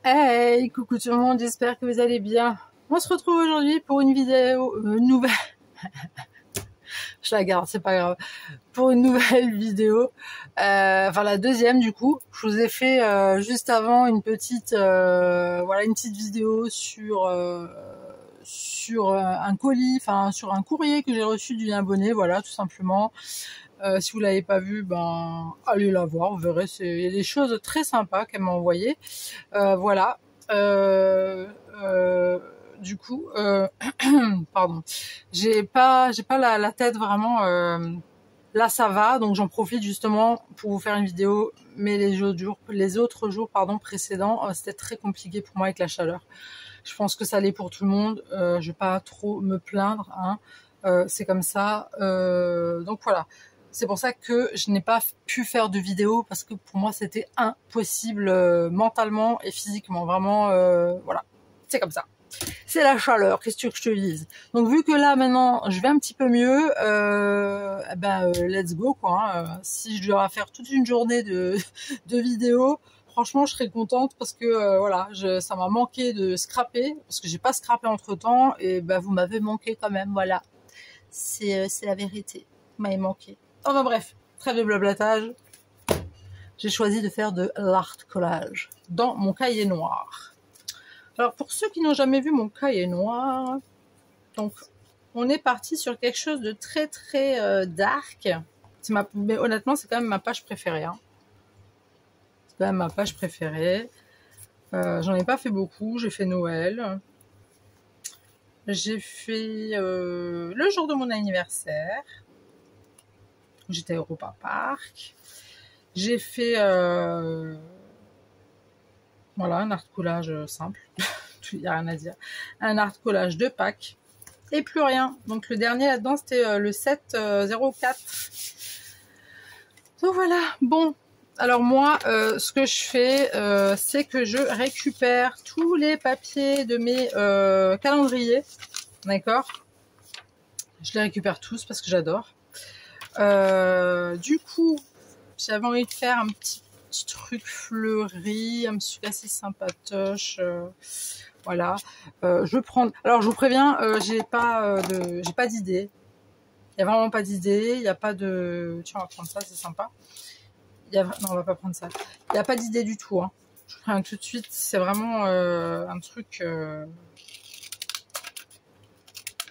Hey, coucou tout le monde, j'espère que vous allez bien. On se retrouve aujourd'hui pour une vidéo nouvelle. Je la garde, c'est pas grave. Pour une nouvelle vidéo, enfin la deuxième du coup. Je vous ai fait juste avant une petite, voilà, une petite vidéo sur un colis, enfin sur un courrier que j'ai reçu d'une abonnée, voilà, tout simplement. Si vous l'avez pas vu, ben allez la voir, vous verrez, il y a des choses très sympas qu'elle m'a envoyées. Voilà. Euh, euh, du coup, pardon, j'ai pas la tête vraiment. Là, ça va, donc j'en profite justement pour vous faire une vidéo. Mais les autres jours, pardon, précédents, c'était très compliqué pour moi avec la chaleur. Je pense que ça l'est pour tout le monde. Je vais pas trop me plaindre, hein. C'est comme ça. Donc voilà. C'est pour ça que je n'ai pas pu faire de vidéo parce que pour moi c'était impossible mentalement et physiquement. Vraiment, voilà. C'est comme ça. C'est la chaleur, qu'est-ce que je te dise. Donc vu que là maintenant je vais un petit peu mieux, let's go quoi. Hein. Si je dois faire toute une journée de vidéos, franchement je serais contente parce que voilà, ça m'a manqué de scraper parce que j'ai pas scrappé entre temps et vous m'avez manqué quand même. Voilà, c'est la vérité. Vous m'avez manqué. Enfin bref, trêve de blablatage. J'ai choisi de faire de l'art collage dans mon cahier noir. Alors pour ceux qui n'ont jamais vu mon cahier noir, donc on est parti sur quelque chose de très très dark. Mais honnêtement c'est quand même ma page préférée. Hein. C'est quand même ma page préférée. J'en ai pas fait beaucoup. J'ai fait Noël. J'ai fait le jour de mon anniversaire. J'étais à Europa Park. J'ai fait voilà, un art collage simple. Il n'y a rien à dire. Un art collage de Pâques. Et plus rien. Donc le dernier là-dedans, c'était le 704. Donc voilà. Bon. Alors moi, ce que je fais, c'est que je récupère tous les papiers de mes calendriers. D'accord ? Je les récupère tous parce que j'adore. Du coup, j'avais envie de faire un petit truc fleuri, un petit truc assez sympatoche. Voilà. Je vais prendre. Alors, je vous préviens, j'ai pas d'idée. Il y a vraiment pas d'idée. Il y a pas de. Tiens, on va prendre ça, c'est sympa. Non, on va pas prendre ça. Il y a pas d'idée du tout. Hein. Je vous préviens tout de suite. C'est vraiment un truc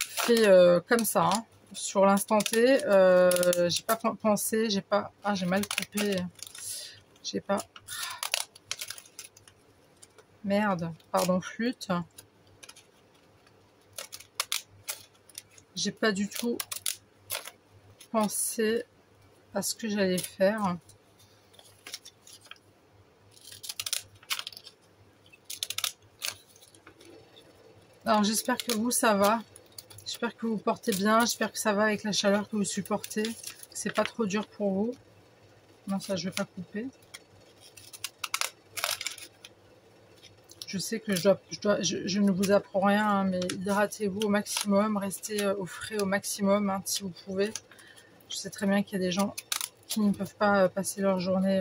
fait comme ça. Hein. Sur l'instant T, j'ai pas pensé, j'ai pas. Ah, j'ai mal coupé. J'ai pas. Merde, pardon, flûte. J'ai pas du tout pensé à ce que j'allais faire. Alors j'espère que vous ça va. J'espère que vous portez bien. J'espère que ça va avec la chaleur que vous supportez. Que c'est pas trop dur pour vous. Non, ça je vais pas couper. Je sais que je ne vous apprends rien, hein, mais hydratez-vous au maximum, restez au frais au maximum hein, si vous pouvez. Je sais très bien qu'il y a des gens qui ne peuvent pas passer leur journée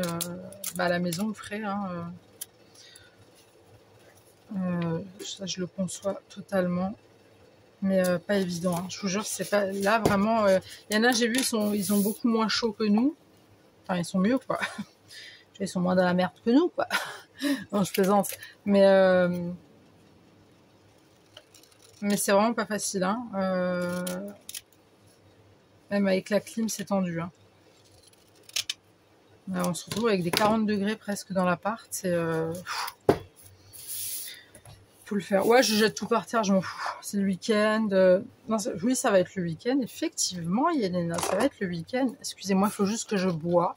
à la maison au frais. Hein, ça, je le conçois totalement, mais pas évident. Hein. Je vous jure, c'est pas là vraiment. Il y en a, j'ai vu, ils ont beaucoup moins chaud que nous. Enfin, ils sont mieux, quoi. Ils sont moins dans la merde que nous, quoi. Non, je plaisante. Mais c'est vraiment pas facile. Hein. Même avec la clim, c'est tendu. Hein. On se retrouve avec des 40 degrés presque dans l'appart. C'est faut le faire. Ouais, je jette tout par terre, je m'en fous. C'est le week-end. Non, oui, ça va être le week-end. Effectivement, Yelena, ça va être le week-end. Excusez-moi, il faut juste que je bois.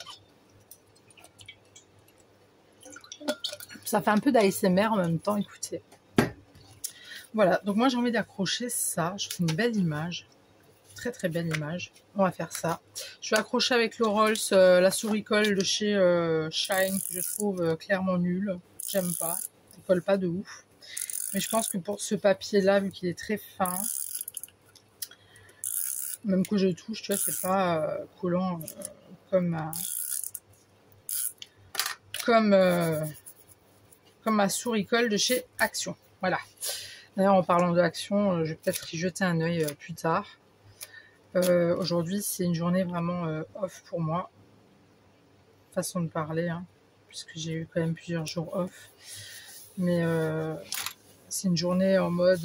Ça fait un peu d'ASMR en même temps, écoutez. Voilà, donc moi j'ai envie d'accrocher ça. Je fais une belle image. Très très belle image. On va faire ça. Je vais accrocher avec le Rolls la souris colle de chez Shine que je trouve clairement nulle. J'aime pas. Elle colle pas de ouf. Mais je pense que pour ce papier là, vu qu'il est très fin, même que je touche, tu vois, c'est pas collant comme comme ma souris colle de chez Action. Voilà. D'ailleurs, en parlant de Action, je vais peut-être y jeter un œil plus tard. Aujourd'hui, c'est une journée vraiment off pour moi. Façon de parler, hein, puisque j'ai eu quand même plusieurs jours off. Mais c'est une journée en mode,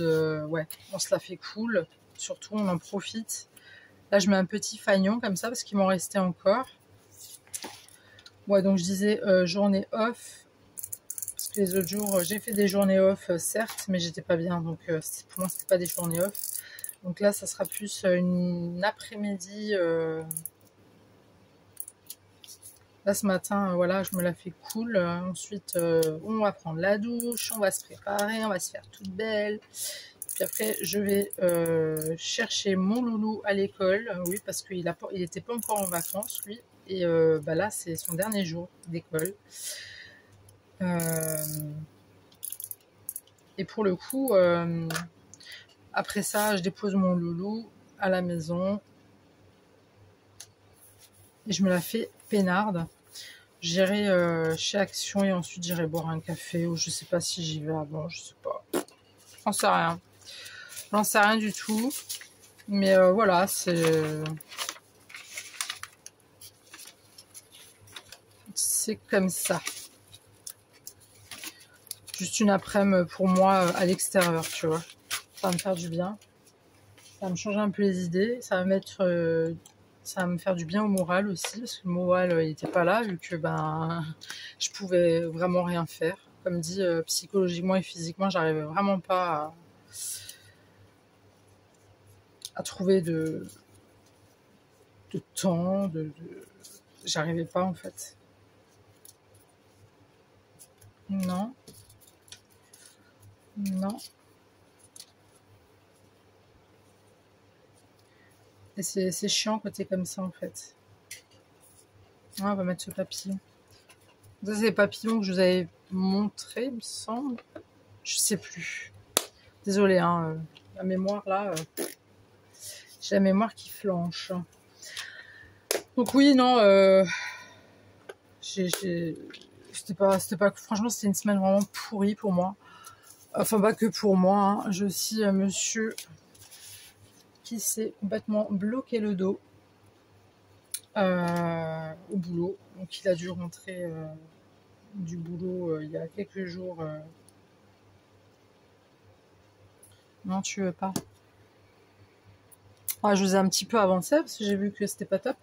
ouais, on se la fait cool. Surtout, on en profite. Là, je mets un petit fagnon comme ça, parce qu'il m'en restait encore. Ouais, donc je disais journée off. Parce que les autres jours, j'ai fait des journées off, certes, mais j'étais pas bien. Donc pour moi, c'était pas des journées off. Donc là, ça sera plus une après-midi. Là, ce matin, voilà, je me la fais cool. Ensuite, on va prendre la douche, on va se préparer, on va se faire toute belle. Puis après, je vais chercher mon loulou à l'école. Oui, parce qu'il était pas encore en vacances, lui. Et bah là, c'est son dernier jour d'école. Et pour le coup, après ça, je dépose mon loulou à la maison. Et je me la fais peinarde. J'irai chez Action et ensuite j'irai boire un café ou je sais pas si j'y vais avant, je sais pas. J'en sais rien. J'en sais rien du tout. Mais voilà, c'est comme ça. Juste une après-midi pour moi à l'extérieur, tu vois. Ça va me faire du bien. Ça va me changer un peu les idées. Ça va me faire du bien au moral aussi, parce que le moral il était pas là, vu que ben je pouvais vraiment rien faire. Comme dit, psychologiquement et physiquement, j'arrivais vraiment pas à trouver de temps, j'arrivais pas en fait. Non. Non. Et c'est chiant quand t'es comme ça en fait. Ouais, on va mettre ce papillon. Ça, c'est les papillons que je vous avais montré, il me semble. Je sais plus. Désolée, hein, la mémoire là, j'ai la mémoire qui flanche. Donc oui, non, c'était pas, franchement, c'était une semaine vraiment pourrie pour moi. Enfin, pas que pour moi, hein. J'ai aussi un monsieur qui s'est complètement bloqué le dos au boulot. Donc il a dû rentrer du boulot il y a quelques jours. Non, tu veux pas. Ah, je vous ai un petit peu avancé parce que j'ai vu que c'était pas top.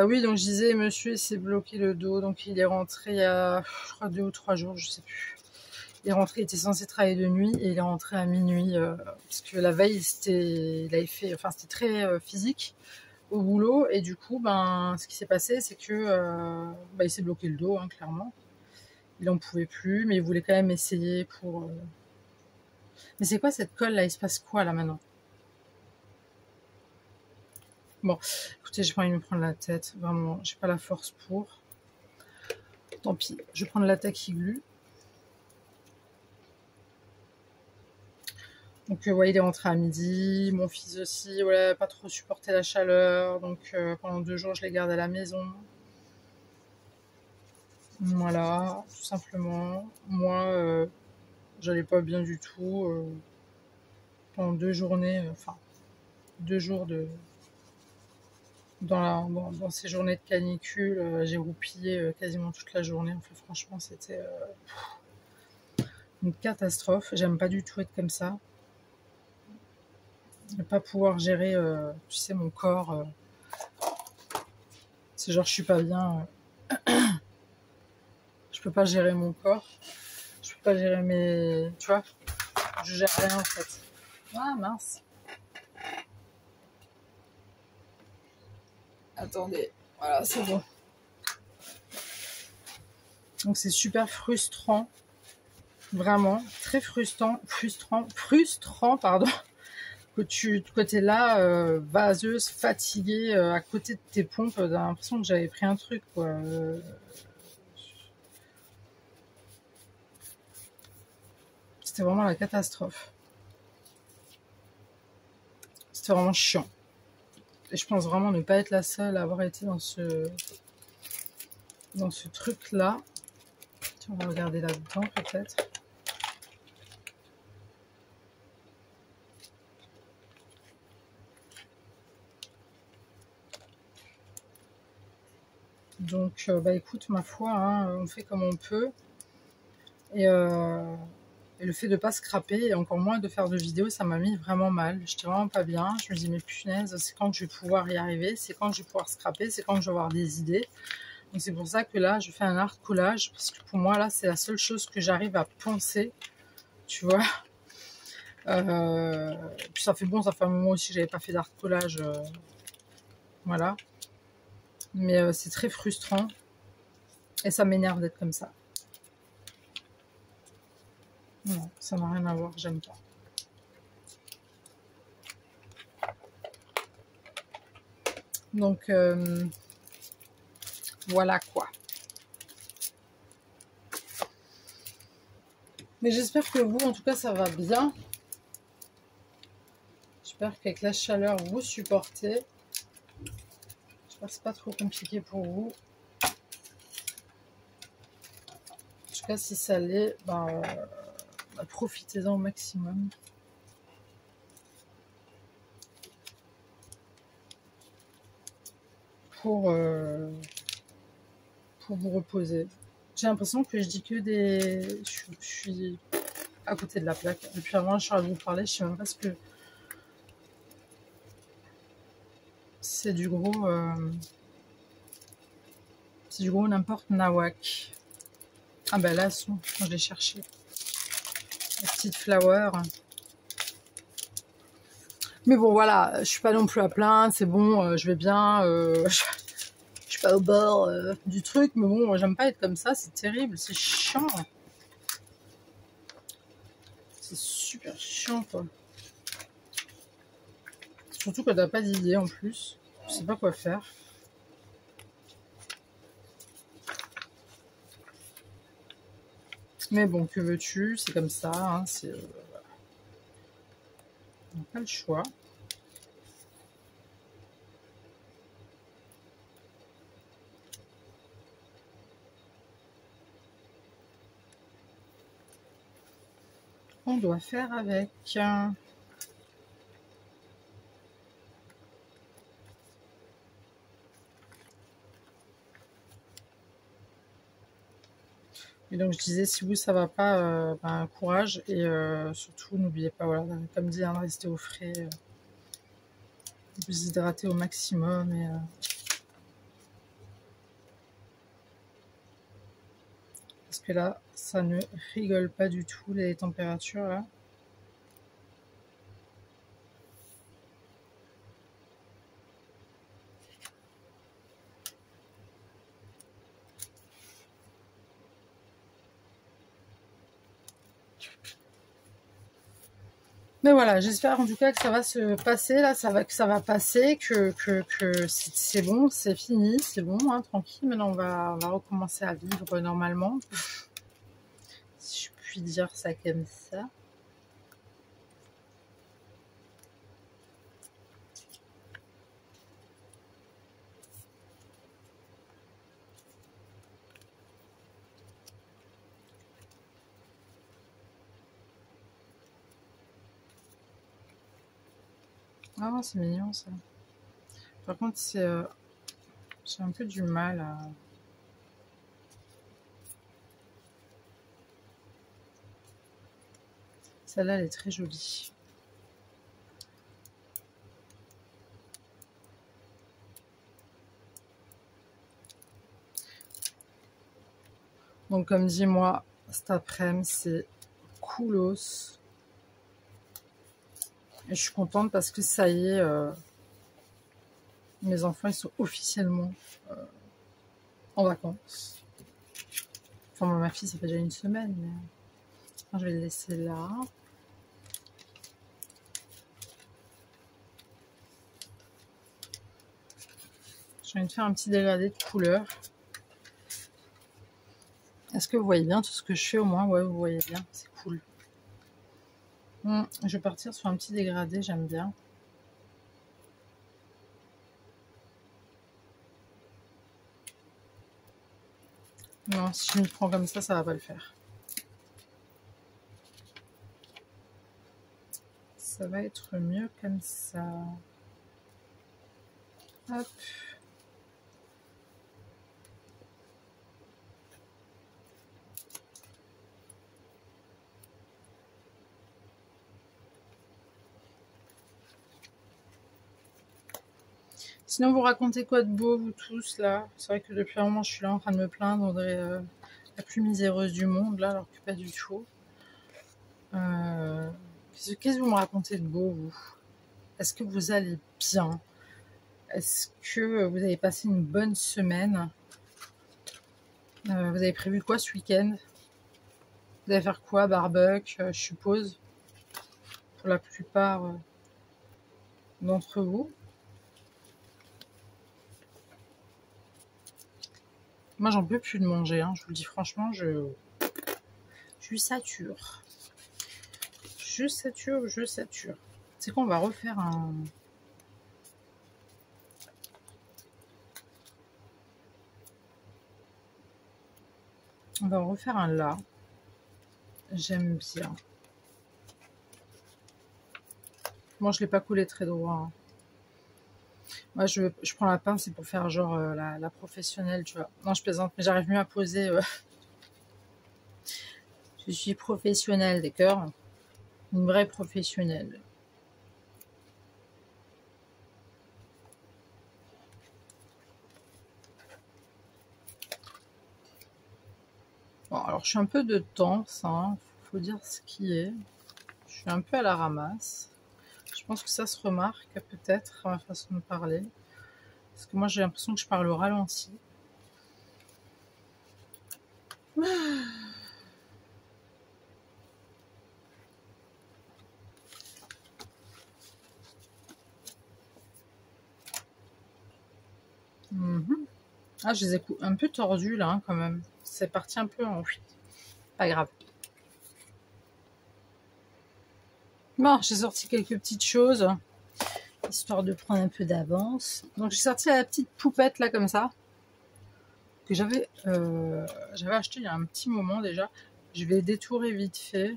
Oui, donc je disais, monsieur s'est bloqué le dos, donc il est rentré il y a, je crois, 2 ou 3 jours, je sais plus. Il est rentré, il était censé travailler de nuit et il est rentré à minuit parce que la veille, c'était très physique au boulot et du coup, ben, ce qui s'est passé, c'est que il s'est bloqué le dos, hein, clairement. Il en pouvait plus, mais il voulait quand même essayer pour. Mais c'est quoi cette colle là? Il se passe quoi là maintenant? Bon, écoutez, j'ai pas envie de me prendre la tête, vraiment, j'ai pas la force pour. Tant pis, je vais prendre la Taquiglu. Donc ouais, il est rentré à midi, mon fils aussi, voilà, pas trop supporté la chaleur, donc pendant 2 jours je les garde à la maison. Voilà, tout simplement. Moi, j'allais pas bien du tout. Pendant 2 journées, enfin 2 jours dans ces journées de canicule, j'ai roupillé quasiment toute la journée. Enfin, franchement, c'était une catastrophe. J'aime pas du tout être comme ça. Ne pas pouvoir gérer, tu sais, mon corps. C'est genre, je suis pas bien. Je peux pas gérer mon corps. Je peux pas gérer mes. Tu vois, je gère rien en fait. Ah mince. Attendez, voilà, c'est bon. Donc c'est super frustrant. Vraiment, très frustrant, pardon. Que t'es là, vaseuse, fatiguée, à côté de tes pompes, t'as l'impression que j'avais pris un truc, quoi. C'était vraiment la catastrophe. C'était vraiment chiant. Et je pense vraiment ne pas être la seule à avoir été dans ce truc-là. On va regarder là-dedans peut-être. Donc, bah écoute, ma foi, hein, on fait comme on peut. Et le fait de ne pas scraper, et encore moins de faire de vidéos, ça m'a mis vraiment mal. J'étais vraiment pas bien. Je me dis, mais punaise, c'est quand que je vais pouvoir y arriver? C'est quand que je vais pouvoir scraper? C'est quand que je vais avoir des idées? Donc c'est pour ça que là, je fais un art collage. Parce que pour moi, là, c'est la seule chose que j'arrive à penser. Tu vois? Puis ça fait bon, ça fait un moment aussi que j'avais pas fait d'art collage. Voilà. Mais c'est très frustrant. Et ça m'énerve d'être comme ça. Non, ça n'a rien à voir, j'aime pas. Donc, voilà quoi. Mais j'espère que vous, en tout cas, ça va bien. J'espère qu'avec la chaleur, vous supportez. J'espère que c'est pas trop compliqué pour vous. En tout cas, si ça l'est, bah, profitez-en au maximum. Pour vous reposer. J'ai l'impression que je dis que des... Je suis à côté de la plaque. Depuis avant, je suis en train de vous parler, je sais même pas ce que... C'est du gros... C'est du gros n'importe nawak. Ah ben là, sont, quand je l'ai cherché. La petite flower. Mais bon, voilà, je suis pas non plus à plaindre, c'est bon, je vais bien. Je suis pas au bord du truc, mais bon, j'aime pas être comme ça, c'est terrible, c'est chiant. C'est super chiant, quoi. Surtout quand t'as pas d'idée en plus. Je sais pas quoi faire. Mais bon, que veux-tu? C'est comme ça, hein, c'est... on n'a pas le choix. On doit faire avec... Et donc je disais, si vous ça va pas, ben, courage et surtout n'oubliez pas, voilà, comme dit, hein, de rester au frais, vous hydrater au maximum et parce que là, ça ne rigole pas du tout les températures là. Mais voilà, j'espère en tout cas que ça va se passer, là, que ça va passer, que c'est bon, c'est fini, c'est bon, hein, tranquille. Maintenant, on va recommencer à vivre normalement, si je puis dire ça comme ça. Ah, c'est mignon ça. Par contre, j'ai un peu du mal à... Celle-là, elle est très jolie. Donc, comme dit moi, cet après-midi, c'est coolos. Et je suis contente parce que ça y est, mes enfants, ils sont officiellement en vacances. Enfin, moi, ma fille, ça fait déjà une semaine, mais je vais le laisser là. Je viens de faire un petit dégradé de couleur. Est-ce que vous voyez bien tout ce que je fais au moins? Ouais, vous voyez bien, c'est cool. Je vais partir sur un petit dégradé, j'aime bien. Non, si je me prends comme ça va pas le faire. Ça va être mieux comme ça. Hop. Sinon, vous racontez quoi de beau, vous tous, là? C'est vrai que depuis un moment, je suis là en train de me plaindre, on dirait la plus miséreuse du monde, là, alors que pas du tout. Qu'est-ce que vous me racontez de beau, vous? Est-ce que vous allez bien? Est-ce que vous avez passé une bonne semaine? Vous avez prévu quoi ce week-end? Vous allez faire quoi? Barbecue, je suppose, pour la plupart d'entre vous. Moi, j'en peux plus de manger, hein. Je vous le dis franchement, je sature. Je sature. C'est qu'on va refaire un... On va refaire un là. J'aime bien. Moi, je l'ai pas coulé très droit, hein. Moi, je prends la pince, c'est pour faire genre la professionnelle, tu vois. Non, je plaisante, mais j'arrive mieux à poser. Je suis professionnelle, d'accord? Une vraie professionnelle. Bon, alors, je suis un peu de danse, hein. Faut dire ce qui est. Je suis un peu à la ramasse. Je pense que ça se remarque peut-être à ma façon de parler. Parce que moi, j'ai l'impression que je parle au ralenti. Mhm. Ah, je les ai un peu tordus là, hein, quand même. C'est parti un peu en fuite. Pas grave. Bon, j'ai sorti quelques petites choses, histoire de prendre un peu d'avance. Donc, j'ai sorti la petite poupette là, comme ça, que j'avais acheté il y a un petit moment déjà. Je vais détourer vite fait.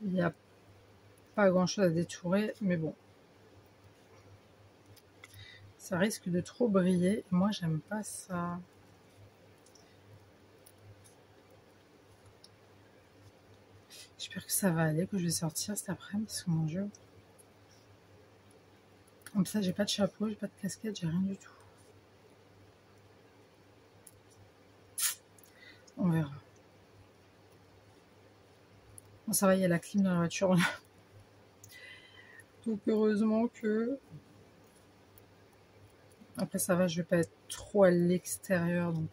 Il n'y a pas grand chose à détourer, mais bon. Ça risque de trop briller. Moi, j'aime pas ça. J'espère que ça va aller, que je vais sortir cet après-midi, parce que mon Dieu. Comme ça, j'ai pas de chapeau, j'ai pas de casquette, j'ai rien du tout. On verra. Bon, ça va, il y a la clim dans la voiture. Donc, heureusement que... Après, ça va, je vais pas être trop à l'extérieur, donc...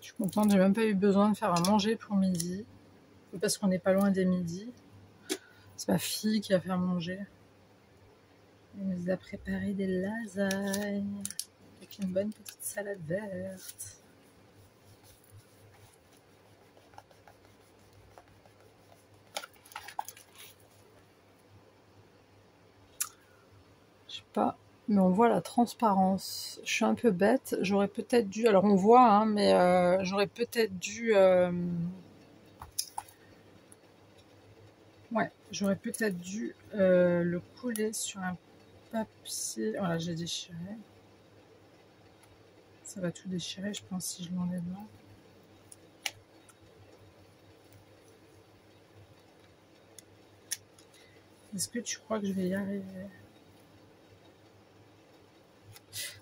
Je suis contente, j'ai même pas eu besoin de faire à manger pour midi. Parce qu'on n'est pas loin des midis. C'est ma fille qui a fait à manger. Elle nous a préparé des lasagnes avec une bonne petite salade verte. Je sais pas, mais on voit la transparence. Je suis un peu bête. J'aurais peut-être dû... Alors on voit, hein, mais j'aurais peut-être dû... Ouais, j'aurais peut-être dû le couler sur un papier. Voilà, j'ai déchiré. Ça va tout déchirer, je pense, si je l'enlève là. Est-ce que tu crois que je vais y arriver?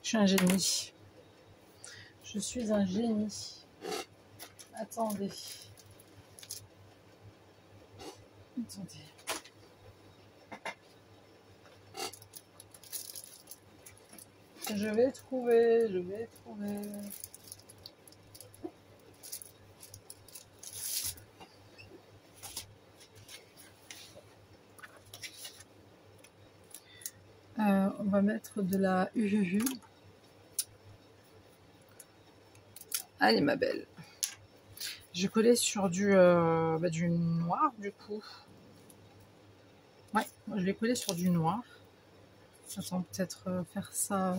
Je suis un génie. Je suis un génie. Attendez. Attendez. Je vais trouver, je vais trouver. On va mettre de la UVU. Allez ma belle. Je vais coller sur du noir du coup. Ouais, je vais coller sur du noir. J'attends peut-être faire ça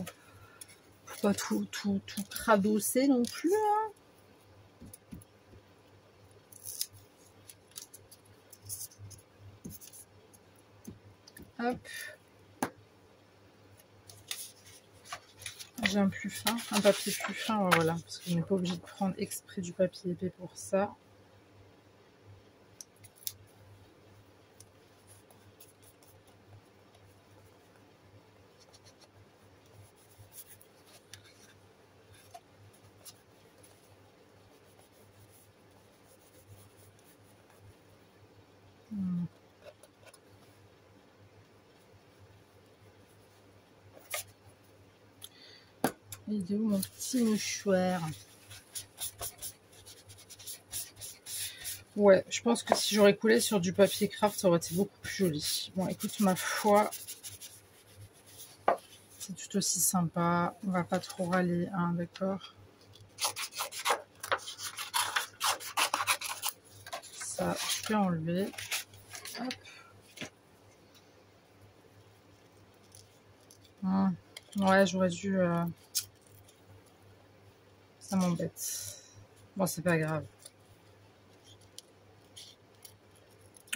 pour pas tout cradosser non plus. Hein. Hop. J'ai un plus fin, un papier plus fin, voilà, parce que je n'ai pas obligé de prendre exprès du papier épais pour ça. Il est où mon petit mouchoir? Ouais, je pense que si j'aurais coulé sur du papier craft, ça aurait été beaucoup plus joli. Bon, écoute, ma foi, c'est tout aussi sympa. On va pas trop râler, hein, d'accord? Ça, je peux enlever. Hop. Ouais, j'aurais dû... Ça m'embête. Bon, c'est pas grave.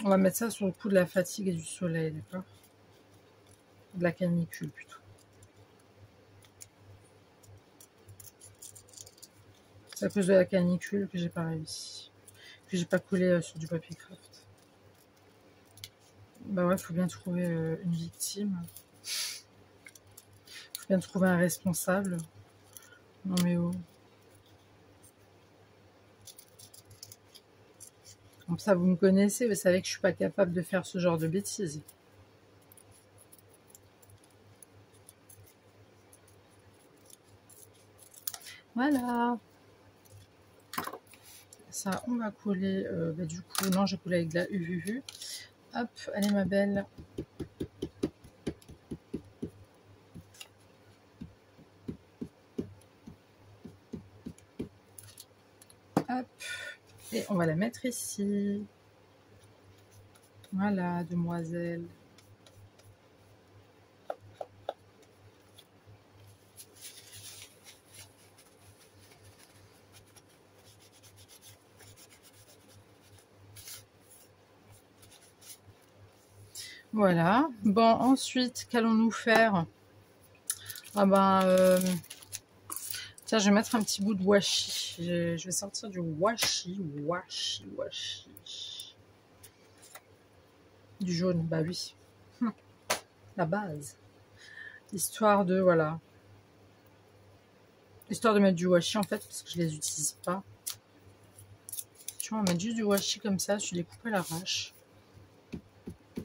On va mettre ça sur le coup de la fatigue et du soleil, d'accord? De la canicule, plutôt. C'est à cause de la canicule que j'ai pas réussi. Que j'ai pas collé sur du papier craft. Bah ouais, faut bien trouver une victime. Faut bien trouver un responsable. Non mais oh. Comme ça, vous me connaissez, vous savez que je suis pas capable de faire ce genre de bêtises. Voilà. Ça, on va coller. Du coup, non, j'ai collé avec de la UVU. Hop, allez ma belle. Hop. Et on va la mettre ici. Voilà, demoiselle. Voilà. Bon, ensuite, qu'allons-nous faire? Ah ben, tiens, je vais mettre un petit bout de washi. Je vais sortir du washi. Du jaune, bah oui. La base. Histoire de, voilà. Histoire de mettre du washi, en fait, parce que je les utilise pas. Tu vois, on va mettre juste du washi comme ça, tu les coupes à l'arrache.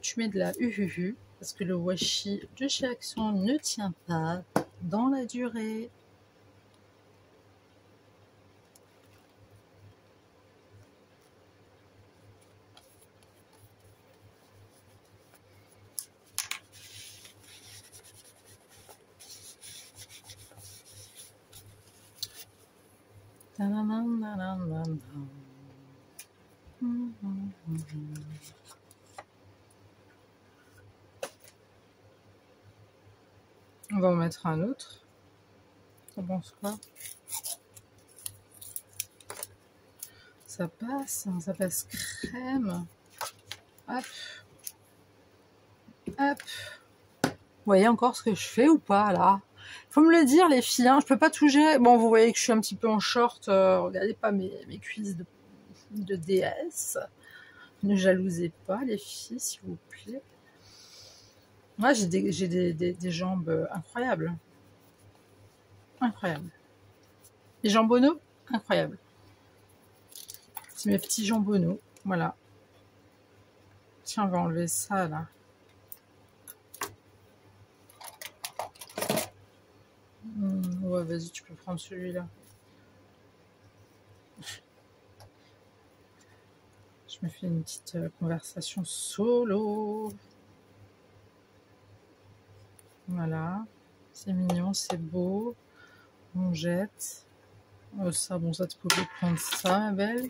Tu mets de la UHU, parce que le washi de chez Action ne tient pas dans la durée. On va en mettre un autre. Ça pense quoi? Ça passe, ça passe crème. Hop. Hop. Vous voyez encore ce que je fais ou pas là? Faut me le dire les filles, hein, je peux pas tout gérer. Bon, vous voyez que je suis un petit peu en short. Regardez pas mes cuisses de déesse. Ne jalousez pas les filles, s'il vous plaît. Moi, j'ai des jambes incroyables. Incroyables. Les jambonneaux, incroyables. C'est mes petits jambonneaux. Voilà. Tiens, on va enlever ça là. Ouais, vas-y, tu peux prendre celui-là. Je me fais une petite conversation solo. Voilà. C'est mignon, c'est beau. On jette. Ça, bon, ça, tu peux prendre ça, ma belle.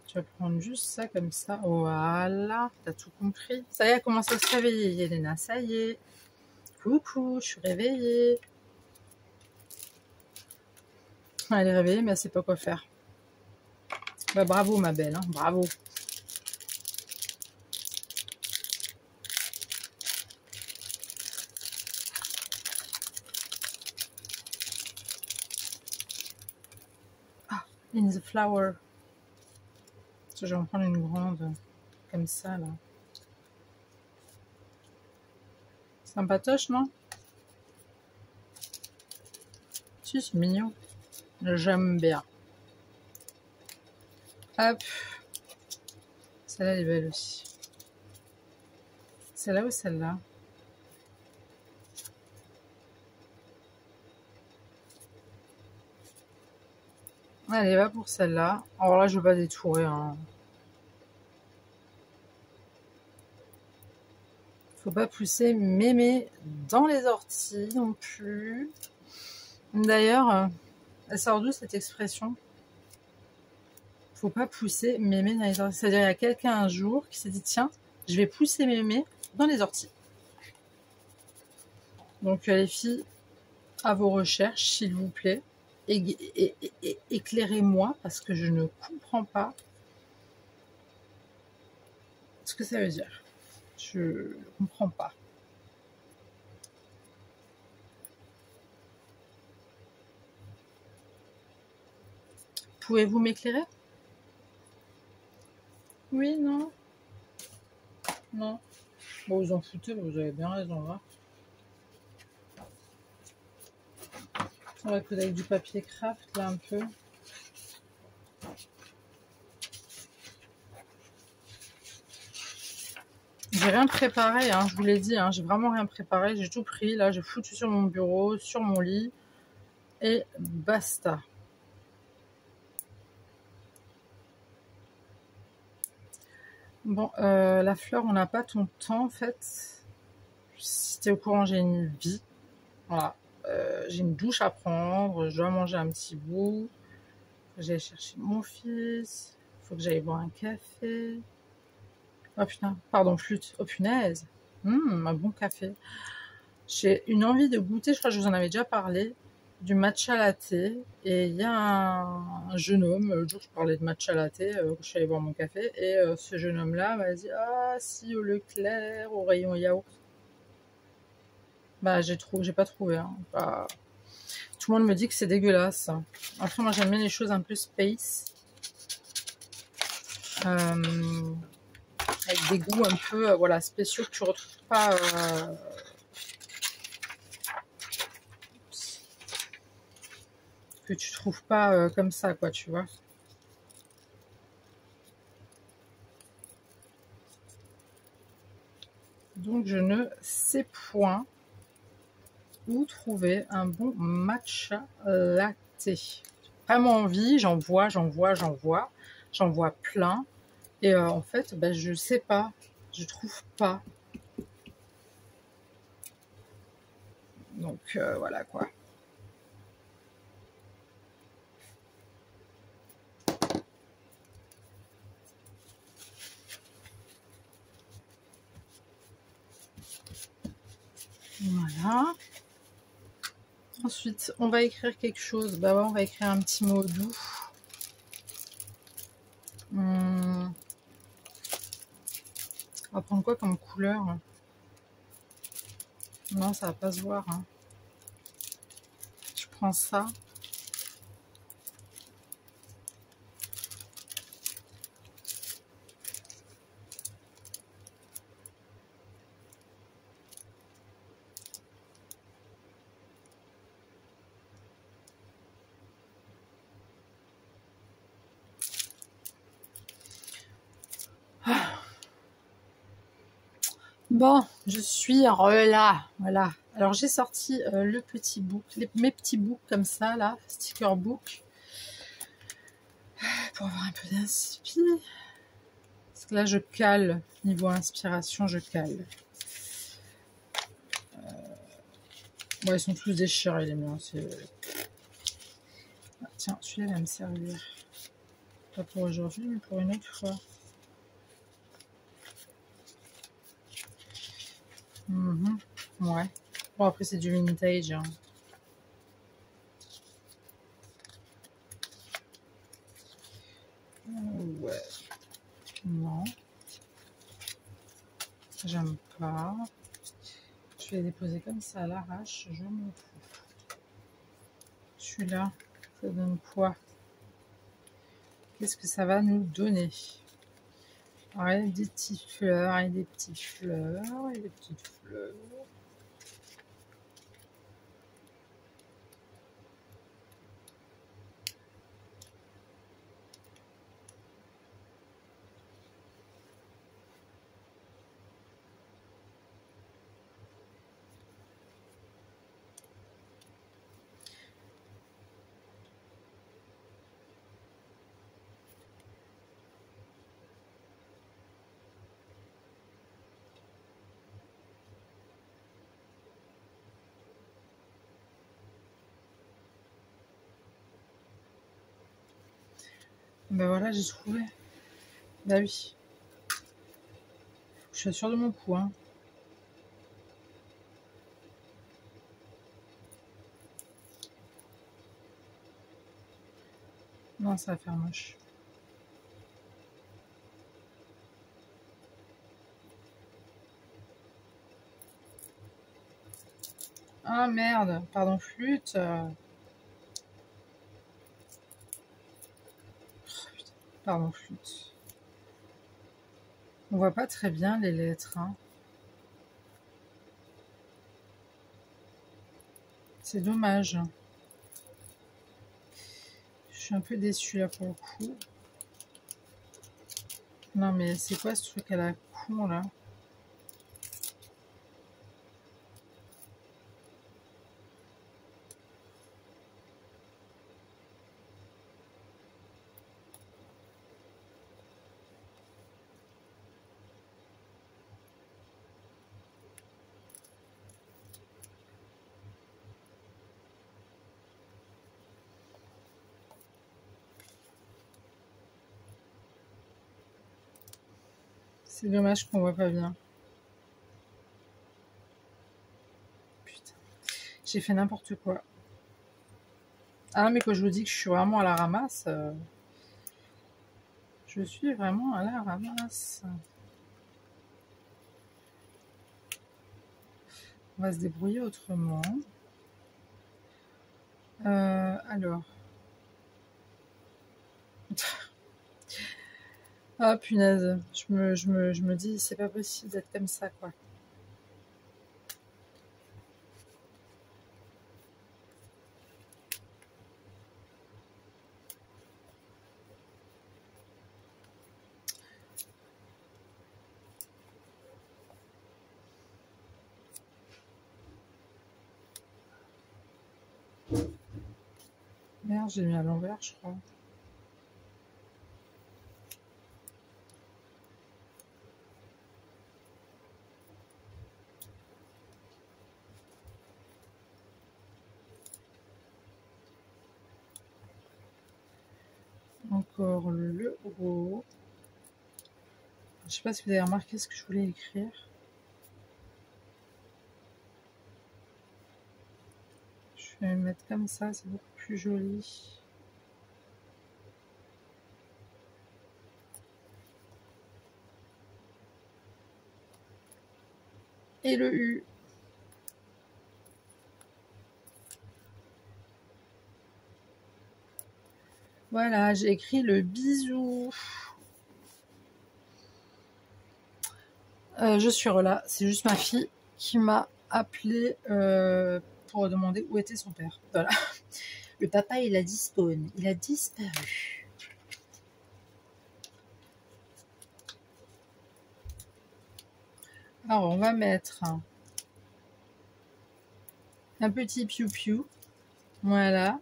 Tu vas prendre juste ça comme ça. Voilà, t'as tout compris. Ça y est, elle commence à se réveiller, Yelena. Ça y est. Coucou, je suis réveillée. Elle est réveillée, mais elle sait pas quoi faire. Bah, bravo, ma belle, hein, bravo. Ah, in the flower. Je vais en prendre une grande, comme ça, là. Sympatoche, non? Si, c'est mignon. J'aime bien. Hop. Celle-là, elle est belle aussi. Celle-là ou celle-là? Allez, va pour celle-là. Alors là, je veux pas détourer. Hein. Faut pas pousser mémé dans les orties non plus. D'ailleurs, elle sort d'où cette expression? Faut pas pousser mémé dans les orties. C'est-à-dire, il y a quelqu'un un jour qui s'est dit, tiens, je vais pousser mémé dans les orties. Donc, les filles, à vos recherches, s'il vous plaît. Éclairez-moi parce que je ne comprends pas ce que ça veut dire. Je ne comprends pas. Pouvez-vous m'éclairer? Oui, non? Non. Bon, vous en foutez, vous avez bien raison, là. On va coudre avec du papier craft, là, un peu. J'ai rien préparé, hein, je vous l'ai dit, hein, j'ai vraiment rien préparé. J'ai tout pris, là, j'ai foutu sur mon bureau, sur mon lit. Et basta. Bon, la fleur, on n'a pas ton temps, en fait. Si t'es au courant, j'ai une vie. Voilà. J'ai une douche à prendre, je dois manger un petit bout. J'allais chercher mon fils. Faut que j'aille boire un café. Oh putain, pardon, flûte. Oh punaise. Un bon café. J'ai une envie de goûter, je crois que je vous en avais déjà parlé, du matcha latte. Et il y a un jeune homme, le jour où je parlais de matcha latte, je suis allée boire mon café, et ce jeune homme-là m'a dit, ah si, au Leclerc, au rayon yaourt. Bah j'ai pas trouvé. Hein. Bah, tout le monde me dit que c'est dégueulasse. Après, moi j'aime bien les choses un peu space. Avec des goûts un peu voilà, spéciaux que tu retrouves pas que tu trouves pas comme ça, quoi, tu vois. Donc je ne sais point où trouver un bon matcha latte. Vraiment envie, j'en vois plein. Et en fait, ben, je sais pas, je trouve pas. Donc voilà quoi. Voilà. Ensuite, on va écrire quelque chose. Bah ouais, on va écrire un petit mot doux. On va prendre quoi comme couleur? Non, ça va pas se voir. Hein. Je prends ça. Bon, je suis là, voilà. Alors j'ai sorti le petit book, mes petits books comme ça là, sticker book, pour avoir un peu d'inspi. Parce que là je cale, niveau inspiration, je cale. Bon, ils sont tous déchirés les miens. Ah, tiens, celui-là va me servir. Pas pour aujourd'hui, mais pour une autre fois. Ouais. Bon, après, c'est du vintage. Hein. Ouais. Non. J'aime pas. Je vais les déposer comme ça à l'arrache. Je m'en fous. Celui-là, ça donne quoi? Qu'est-ce que ça va nous donner? Ouais, des petites fleurs et des petites fleurs et des petites fleurs. Ben voilà, j'ai trouvé. Bah oui. Je suis sûre de mon coup, hein. Non, ça va faire moche. Ah merde, pardon, flûte. Pardon, flûte. On voit pas très bien les lettres. Hein. C'est dommage. Je suis un peu déçue là pour le coup. Non mais c'est quoi ce truc à la con là? C'est dommage qu'on voit pas bien. Putain, j'ai fait n'importe quoi. Ah mais quand je vous dis que je suis vraiment à la ramasse, je suis vraiment à la ramasse. On va se débrouiller autrement. Alors. Ah punaise, je me dis, c'est pas possible d'être comme ça, quoi. Merde, j'ai mis à l'envers, je crois. Encore le haut. Je sais pas si vous avez remarqué ce que je voulais écrire. Je vais me mettre comme ça, c'est beaucoup plus joli. Et le U. Voilà, j'ai écrit le bisou. Je suis là, c'est juste ma fille qui m'a appelé pour demander où était son père. Voilà. Le papa, il a disparu. Il a disparu. Alors, on va mettre un petit piou-piou. Voilà.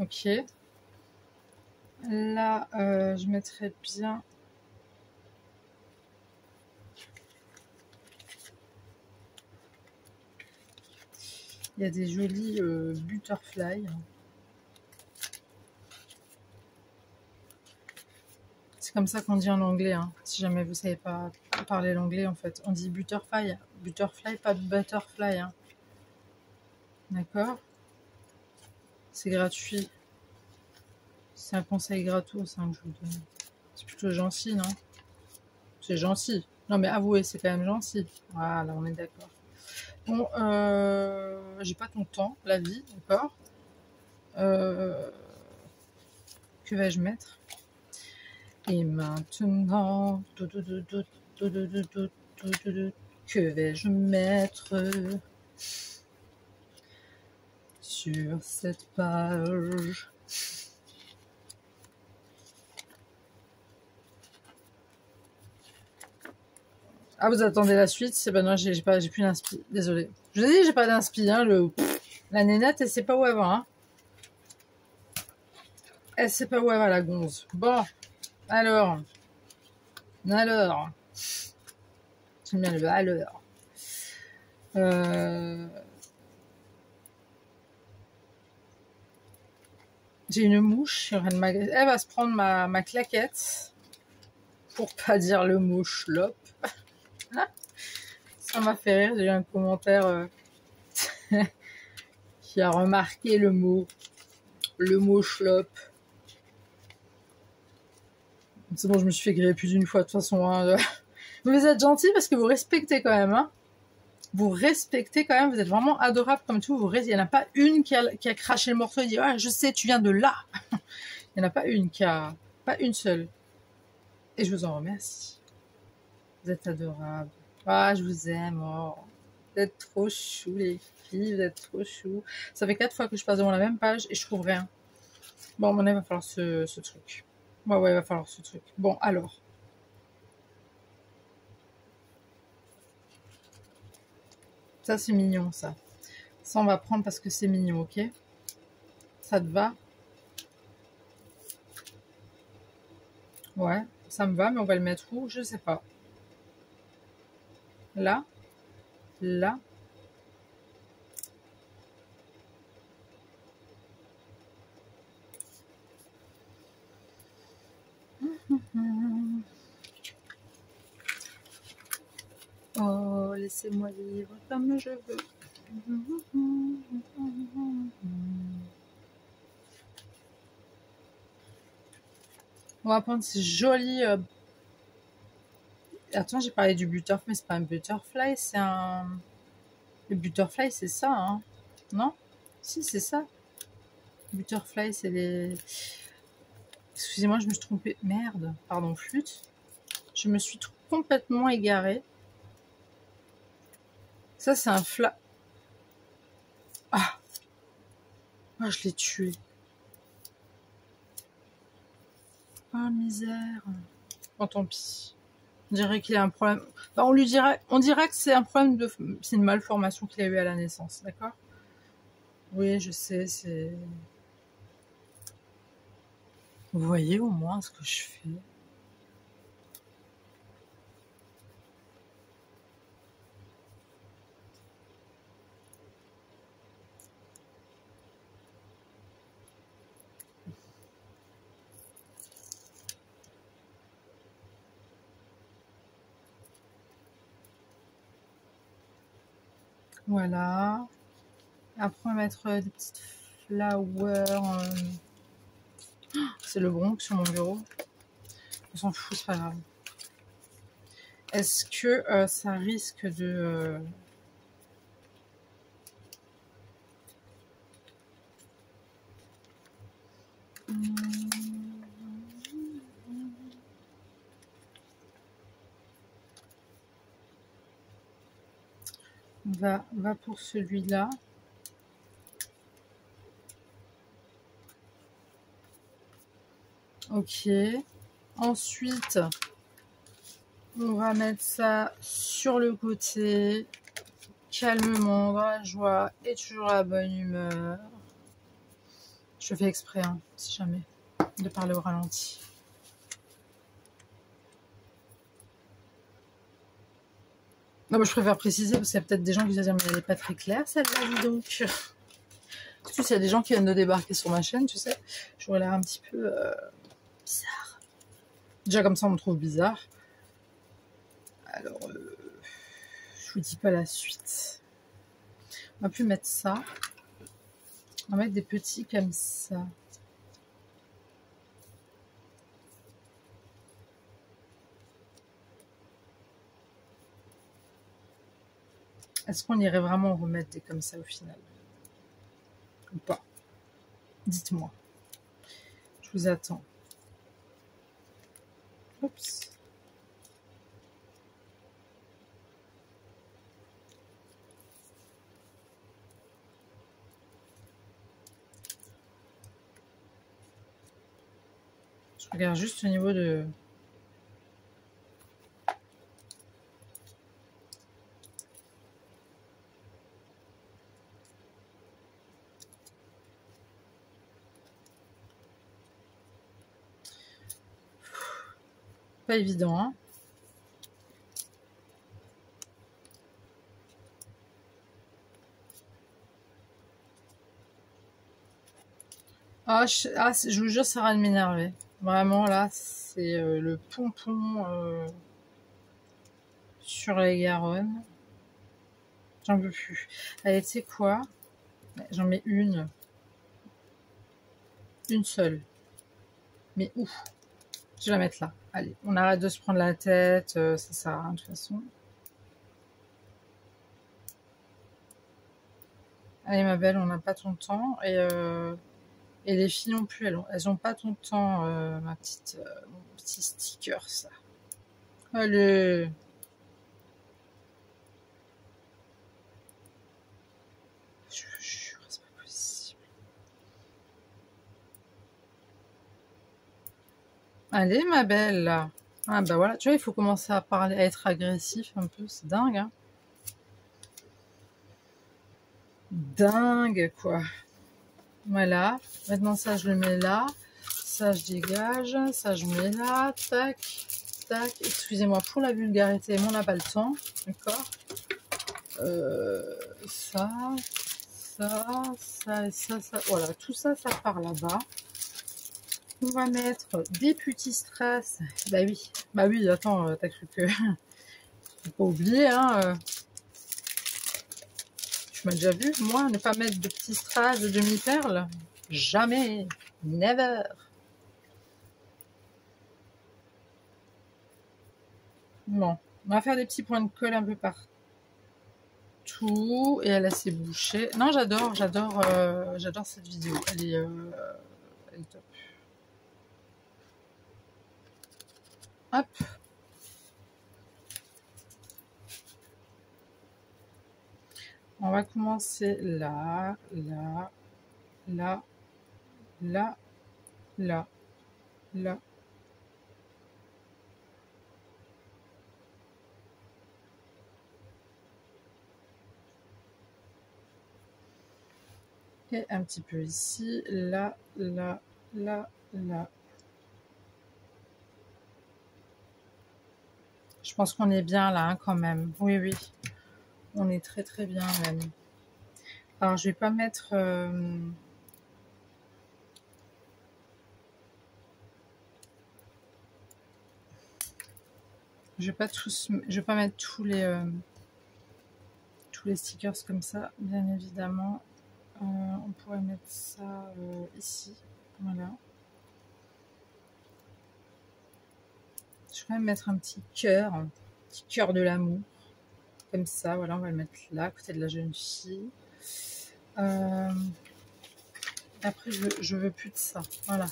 Ok. Là, je mettrai bien Il y a des jolis butterfly. C'est comme ça qu'on dit en anglais, hein. Si jamais vous ne savez pas parler l'anglais, en fait. On dit butterfly. Butterfly, pas butterfly. Hein. D'accord? C'est gratuit. C'est un conseil gratos hein, que je vous donne. C'est plutôt gentil, non? C'est gentil. Non, mais avouez, c'est quand même gentil. Voilà, on est d'accord. Bon, j'ai pas ton temps, la vie, d'accord? Que vais-je mettre? Et maintenant, que vais-je mettre sur cette page? Ah, vous attendez la suite? C'est ben non, j'ai plus d'inspi. Désolé. Je vous ai dit, j'ai pas d'inspi. Hein, la nénette, elle sait pas où elle va. Hein. Elle sait pas où elle va, la gonze. Bon, alors. J'aime bien le alors. J'ai une mouche sur un magasin. Elle va se prendre ma claquette. Pour pas dire le mot schlopp. Ça m'a fait rire. J'ai eu un commentaire qui a remarqué le mot schlopp. C'est bon, je me suis fait griller plus d'une fois de toute façon. Hein. Vous êtes gentils parce que vous respectez quand même. Hein. Vous respectez quand même. Vous êtes vraiment adorable comme tout. Il n'y en a pas une qui a craché le morceau et dit ah, je sais, tu viens de là. Il n'y en a pas une pas une seule. Et je vous en remercie. Vous êtes adorables. Ah, je vous aime. Oh. Vous êtes trop chou les filles. Vous êtes trop chou. Ça fait 4 fois que je passe devant la même page et je trouve rien. Bon, mon il va falloir ce truc. Ouais, il va falloir ce truc. Bon, alors. Ça, c'est mignon, ça. Ça, on va prendre parce que c'est mignon, ok? Ça te va? Ouais, ça me va, mais on va le mettre où? Je sais pas. Là? Là? Oh, laissez-moi vivre comme je veux. On va prendre ces jolis... Attends, j'ai parlé du butterfly, mais c'est pas un butterfly, c'est un... Le butterfly, c'est ça, hein? Non? Si, c'est ça. Butterfly, c'est les... Excusez-moi, je me suis trompée. Merde, pardon, flûte. Je me suis complètement égarée. Ça, c'est un Ah, je l'ai tué. Ah, misère. Bon, tant pis. On dirait qu'il a un problème. Bah, on dira que c'est un problème de... C'est une malformation qu'il a eu à la naissance, d'accord? Oui, je sais, c'est... Vous voyez au moins ce que je fais. Voilà. Après, on va mettre des petites flowers. C'est le Bronx sur mon bureau. On s'en fout, c'est pas grave. Est-ce que ça risque de... Va pour celui-là. Ok. Ensuite, on va mettre ça sur le côté. Calmement, dans la joie et toujours la bonne humeur. Je fais exprès, hein, si jamais, de parler au ralenti. Non, mais je préfère préciser parce qu'il y a peut-être des gens qui vont dire mais elle n'est pas très claire celle-là, dis donc. Surtout s'il y a des gens qui viennent de débarquer sur ma chaîne, tu sais, j'aurais l'air un petit peu bizarre. Déjà comme ça on me trouve bizarre. Alors, je vous dis pas la suite. On va plus mettre ça. On va mettre des petits comme ça. Est-ce qu'on irait vraiment remettre des comme ça au final? Ou pas? Dites-moi. Je vous attends. Oups. Je regarde juste au niveau de... Pas évident, hein? Je vous jure, ça va de m'énerver. Vraiment, là, c'est le pompon sur les Garonne. J'en veux plus. Allez, tu sais quoi? J'en mets une. Une seule. Mais où? Je vais la mettre là. Allez, on arrête de se prendre la tête. Ça sert à rien de toute façon. Allez, ma belle, on n'a pas ton temps. Et les filles non plus, elles ont pas ton temps, mon petit sticker, ça. Allez. Je vous jure, c'est pas possible. Allez, ma belle, là. Ah, bah voilà, tu vois, il faut commencer à parler, à être agressif un peu, c'est dingue, hein. Dingue, quoi. Voilà. Maintenant, ça, je le mets là. Ça, je dégage. Ça, je mets là. Tac. Tac. Excusez-moi pour la vulgarité, mais on n'a pas le temps. D'accord. Ça. Ça et ça. Voilà, tout ça, ça part là-bas. On va mettre des petits strass. Bah oui. Bah oui, attends, t'as cru que... Faut pas oublier, hein. Tu m'as déjà vu, moi, ne pas mettre de petits strass de demi-perles? Jamais. Never. Bon, on va faire des petits points de colle un peu partout. Et elle a ses bouchées. Non, j'adore cette vidéo. Elle est top. Hop. On va commencer là, là, là, là, là, là. Et un petit peu ici, là, là, là, là. Je pense qu'on est bien là, hein, quand même. Oui, oui. On est très très bien même. Alors, je vais pas mettre... Je vais pas mettre tous les stickers comme ça, bien évidemment. On pourrait mettre ça ici, voilà. Je vais quand même mettre un petit cœur de l'amour, comme ça, voilà, on va le mettre là, à côté de la jeune fille. Après, je veux plus de ça, voilà.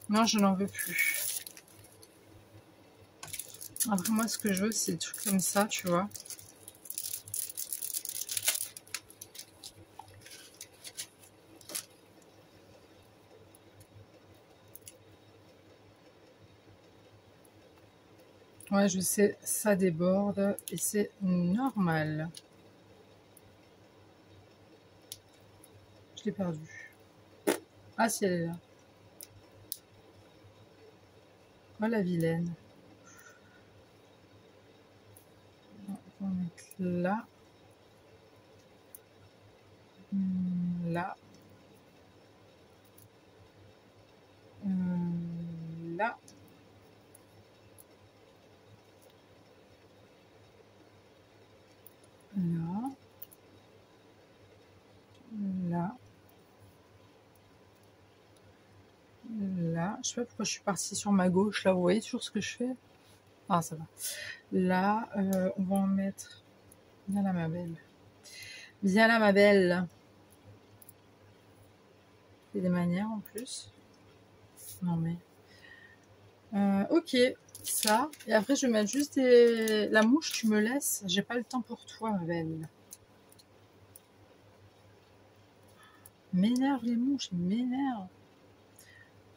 Non, je n'en veux plus. Après, moi, ce que je veux, c'est des trucs comme ça, tu vois. Ouais, je sais, ça déborde et c'est normal. Je l'ai perdu. Ah, si, elle est là. Oh, la vilaine. On va mettre là, là, là, là, là, là. Je sais pas pourquoi je suis partie sur ma gauche, là, vous voyez toujours ce que je fais? Ah, ça va. Là, on va en mettre... Viens là, ma belle. Viens là, ma belle. Il y a des manières, en plus. Non, mais... ok, ça. Et après, je vais mettre juste des... La mouche, tu me laisses. J'ai pas le temps pour toi, ma belle. M'énerve, les mouches, m'énerve.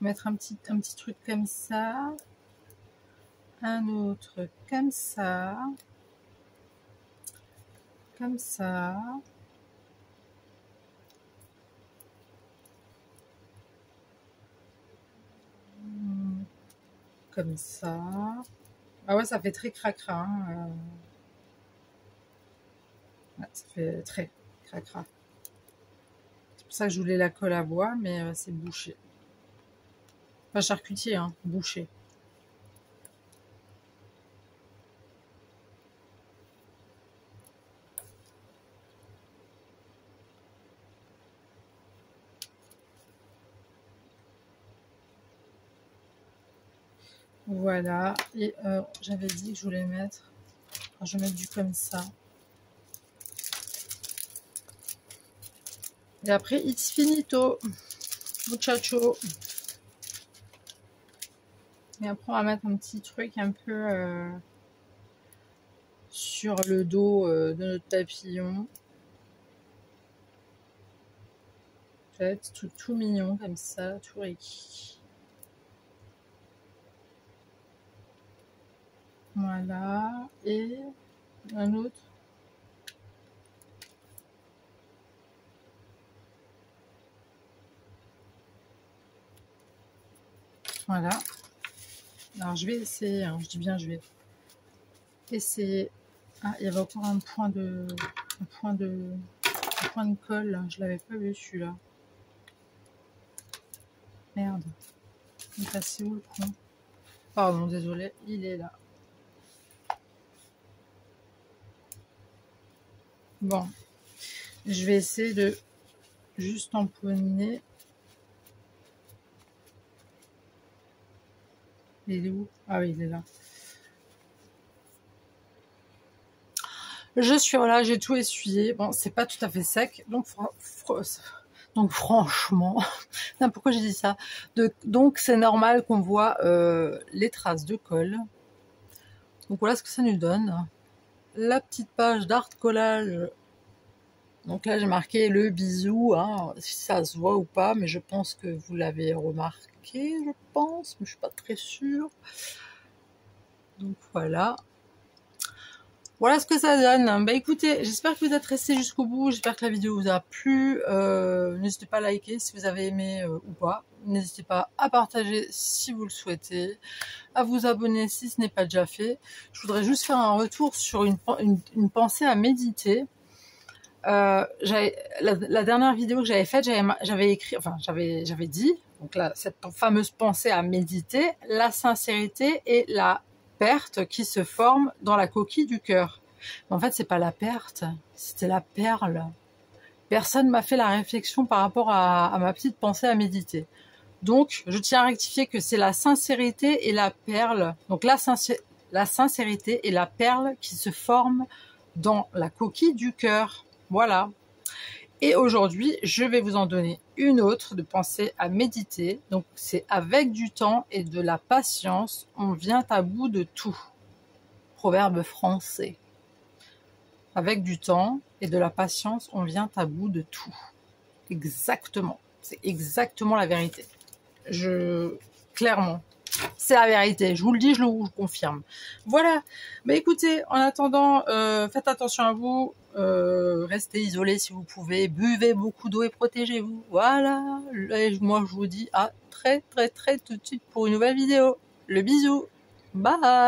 Mettre un petit truc comme ça. Un autre comme ça. Comme ça. Comme ça. Ah ouais, ça fait très cracra. Hein. Ouais, ça fait très cracra. C'est pour ça que je voulais la colle à bois, mais c'est bouché. Pas charcutier, hein, bouché. Voilà. Et j'avais dit que je voulais mettre... Alors, je vais mettre du comme ça. Et après, it's finito. Muchacho. Et après, on va mettre un petit truc un peu sur le dos de notre papillon. Un petit truc tout mignon comme ça, tout riki. Voilà. Et un autre. Voilà. Alors, je vais essayer. Hein, je dis bien, je vais essayer. Ah, il y avait encore un point de colle. Je l'avais pas vu celui-là. Merde. Il est passé où le con? Pardon, désolé. Il est là. Bon. Je vais essayer de juste empoigner. Il est où? Ah oui, il est là. Je suis là, j'ai tout essuyé. Bon, c'est pas tout à fait sec, donc franchement, non, pourquoi j'ai dit ça? Donc c'est normal qu'on voit les traces de colle. Donc voilà ce que ça nous donne. La petite page d'art collage. Donc là j'ai marqué le bisou, hein, si ça se voit ou pas, mais je pense que vous l'avez remarqué, je pense, mais je suis pas très sûre. Donc voilà. Voilà ce que ça donne. Bah écoutez, j'espère que vous êtes restés jusqu'au bout, j'espère que la vidéo vous a plu. N'hésitez pas à liker si vous avez aimé ou pas. N'hésitez pas à partager si vous le souhaitez, à vous abonner si ce n'est pas déjà fait. Je voudrais juste faire un retour sur une pensée à méditer. La dernière vidéo que j'avais faite, j'avais écrit, enfin j'avais dit, donc là, cette fameuse pensée à méditer, la sincérité et la perte qui se forme dans la coquille du cœur. Mais en fait, c'est pas la perte, c'était la perle. Personne m'a fait la réflexion par rapport à ma petite pensée à méditer. Donc, je tiens à rectifier que c'est la sincérité et la perle. Donc, la sincérité et la perle qui se forment dans la coquille du cœur. Voilà. Et aujourd'hui, je vais vous en donner une autre de pensée à méditer. Donc, c'est avec du temps et de la patience, on vient à bout de tout. Proverbe français. Avec du temps et de la patience, on vient à bout de tout. Exactement. C'est exactement la vérité. Clairement, c'est la vérité. Je vous le dis, je le confirme. Voilà. Mais écoutez, en attendant, faites attention à vous. Restez isolés si vous pouvez, buvez beaucoup d'eau et protégez-vous. Voilà, et moi je vous dis à très tout de suite pour une nouvelle vidéo. Le bisou, bye.